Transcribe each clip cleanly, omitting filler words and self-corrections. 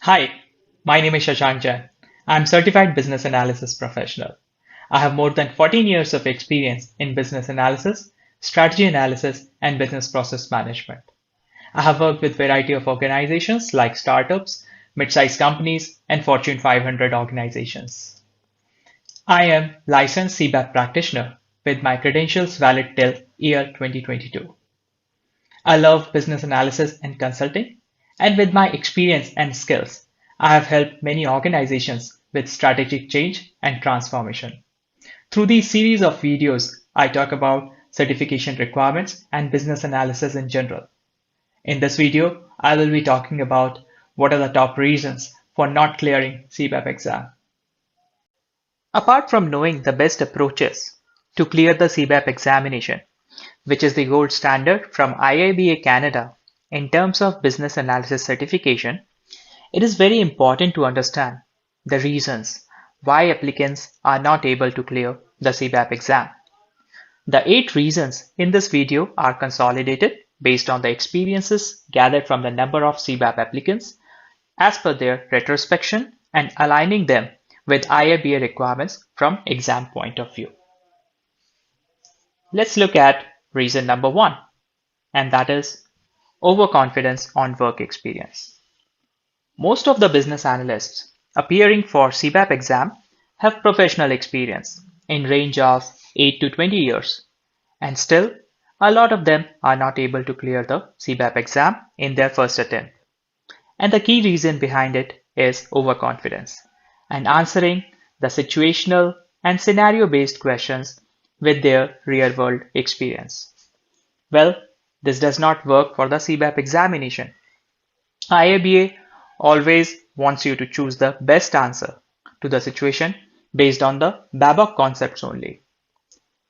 Hi, my name is Shashank Jain. I'm certified business analysis professional. I have more than 14 years of experience in business analysis, strategy analysis, and business process management. I have worked with a variety of organizations like startups, mid-sized companies, and Fortune 500 organizations. I am licensed CBAP practitioner with my credentials valid till year 2022. I love business analysis and consulting, and with my experience and skills, I have helped many organizations with strategic change and transformation. Through these series of videos, I talk about certification requirements and business analysis in general. In this video, I will be talking about what are the top reasons for not clearing CBAP exam. Apart from knowing the best approaches to clear the CBAP examination, which is the gold standard from IIBA Canada in terms of business analysis certification, it is very important to understand the reasons why applicants are not able to clear the CBAP exam. The 8 reasons in this video are consolidated based on the experiences gathered from the number of CBAP applicants as per their retrospection and aligning them with IIBA requirements from exam point of view. Let's look at reason number 1, and that is overconfidence on work experience. Most of the business analysts appearing for CBAP exam have professional experience in range of 8 to 20 years, and still a lot of them are not able to clear the CBAP exam in their first attempt. And the key reason behind it is overconfidence and answering the situational and scenario-based questions with their real-world experience. Well, this does not work for the CBAP examination. IIBA always wants you to choose the best answer to the situation based on the BABOK concepts only.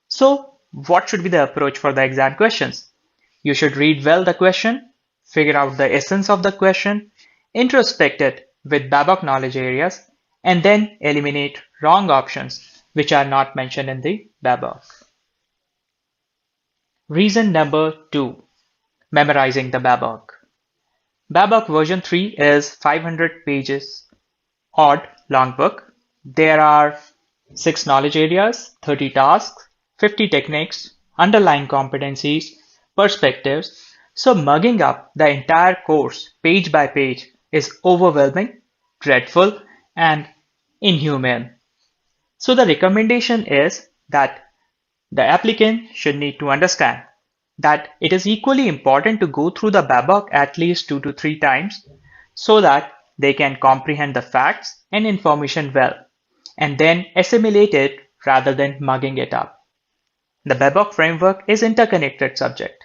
So, what should be the approach for the exam questions? You should read well the question, figure out the essence of the question, introspect it with BABOK knowledge areas, and then eliminate wrong options which are not mentioned in the BABOK. Reason number 2, memorizing the BABOK. BABOK version 3 is 500 pages odd long book. There are 6 knowledge areas, 30 tasks, 50 techniques, underlying competencies, perspectives. So mugging up the entire course page by page is overwhelming, dreadful, and inhumane. So the recommendation is that the applicant should need to understand that it is equally important to go through the BABOK at least 2 to 3 times so that they can comprehend the facts and information well and then assimilate it rather than mugging it up. The BABOK framework is interconnected subject.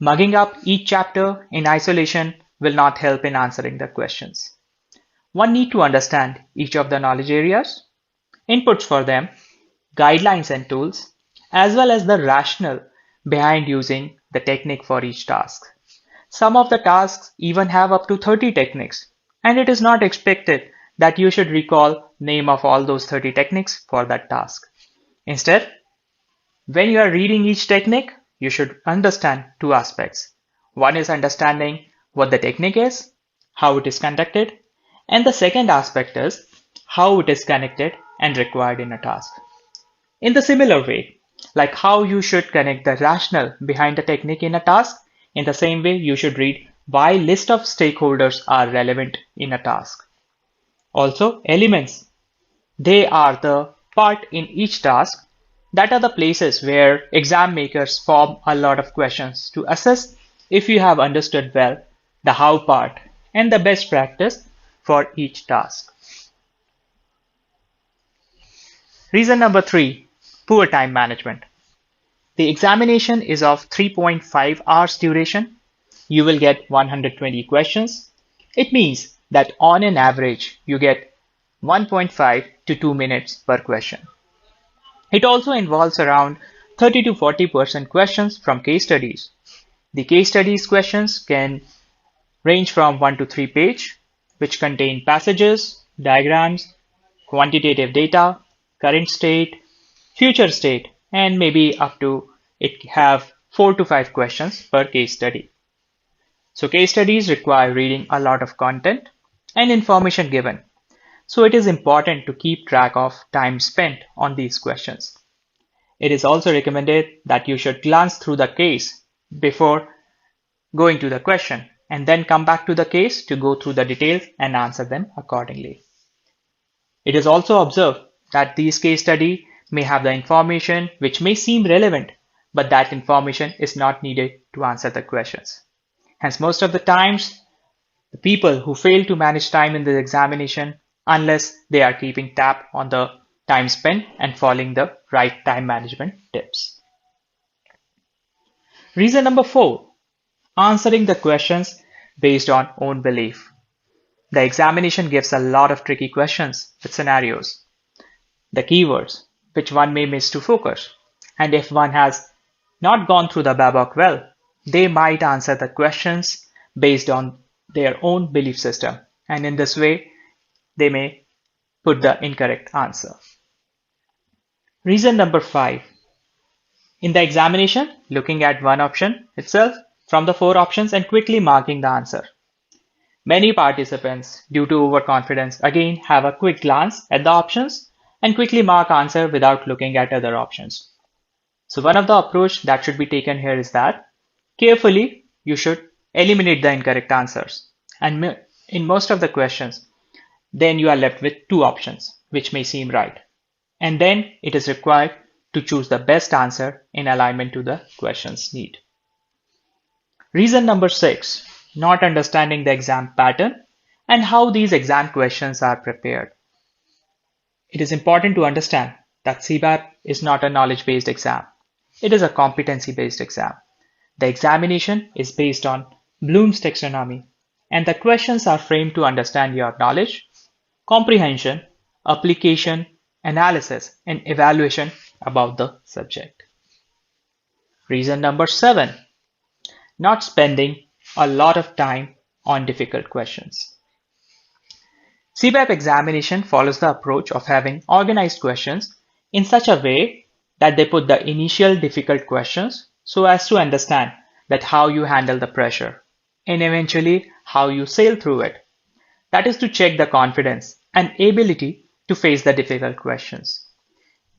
Mugging up each chapter in isolation will not help in answering the questions. One need to understand each of the knowledge areas, inputs for them, guidelines and tools, as well as the rationale behind using the technique for each task. Some of the tasks even have up to 30 techniques, and it is not expected that you should recall name of all those 30 techniques for that task. Instead, when you are reading each technique, you should understand 2 aspects. One is understanding what the technique is, how it is conducted, and the second aspect is how it is connected and required in a task. In the similar way, like how you should connect the rationale behind the technique in a task, in the same way you should read why list of stakeholders are relevant in a task. Also, elements. They are the part in each task that are the places where exam makers form a lot of questions to assess if you have understood well the how part and the best practice for each task. Reason number 3, poor time management. The examination is of 3.5 hours duration. You will get 120 questions. It means that on an average, you get 1.5 to 2 minutes per question. It also involves around 30 to 40% questions from case studies. The case studies questions can range from 1 to 3 page, which contain passages, diagrams, quantitative data, current state, future state, and maybe up to it have 4 to 5 questions per case study. So case studies require reading a lot of content, and information given. So it is important to keep track of time spent on these questions. It is also recommended that you should glance through the case before going to the question and then come back to the case to go through the details and answer them accordingly. It is also observed that these case studies may have the information which may seem relevant, but that information is not needed to answer the questions. Hence, most of the times, the people who fail to manage time in the examination, unless they are keeping tab on the time spent and following the right time management tips. Reason number 4, answering the questions based on own belief. The examination gives a lot of tricky questions with scenarios, the keywords, which one may miss to focus. And if one has not gone through the BABOK well, they might answer the questions based on their own belief system. And in this way, they may put the incorrect answer. Reason number 5. In the examination, looking at one option itself from the 4 options and quickly marking the answer. Many participants, due to overconfidence, again have a quick glance at the options and quickly mark answer without looking at other options. So one of the approach that should be taken here is that carefully you should eliminate the incorrect answers. And in most of the questions, then you are left with 2 options, which may seem right. And then it is required to choose the best answer in alignment to the question's need. Reason number 6. Not understanding the exam pattern and how these exam questions are prepared. It is important to understand that CBAP is not a knowledge-based exam. It is a competency-based exam. The examination is based on Bloom's taxonomy, and the questions are framed to understand your knowledge, comprehension, application, analysis, and evaluation about the subject. Reason number 7. Not spending a lot of time on difficult questions. CBAP examination follows the approach of having organized questions in such a way that they put the initial difficult questions so as to understand that how you handle the pressure and eventually how you sail through it. That is to check the confidence and ability to face the difficult questions.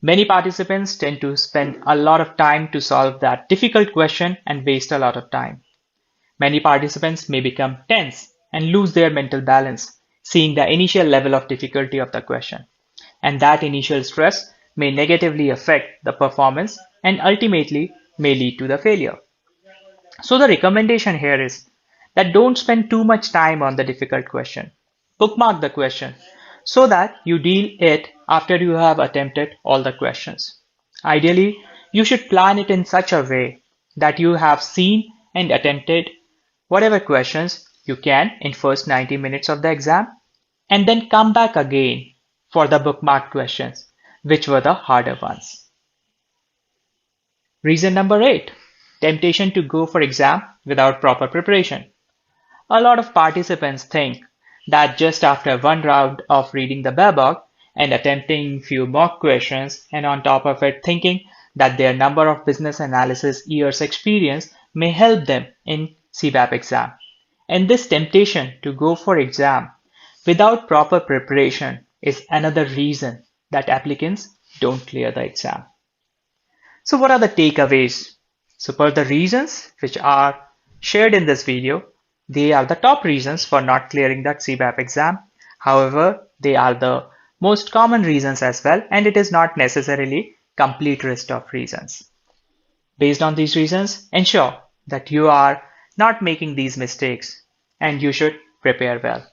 Many participants tend to spend a lot of time to solve that difficult question and waste a lot of time. Many participants may become tense and lose their mental balance, seeing the initial level of difficulty of the question. And that initial stress may negatively affect the performance and ultimately may lead to the failure. So the recommendation here is that don't spend too much time on the difficult question. Bookmark the question so that you deal it after you have attempted all the questions. Ideally, you should plan it in such a way that you have seen and attempted whatever questions you can in first 90 minutes of the exam and then come back again for the bookmarked questions, which were the harder ones. Reason number 8. Temptation to go for exam without proper preparation. A lot of participants think that just after one round of reading the BABOK and attempting few mock questions and on top of it thinking that their number of business analysis years experience may help them in CBAP exam. And this temptation to go for exam without proper preparation is another reason that applicants don't clear the exam. So what are the takeaways? So per the reasons which are shared in this video, they are the top reasons for not clearing that CBAP exam. However, they are the most common reasons as well, and it is not necessarily complete list of reasons. Based on these reasons, ensure that you are not making these mistakes and you should prepare well.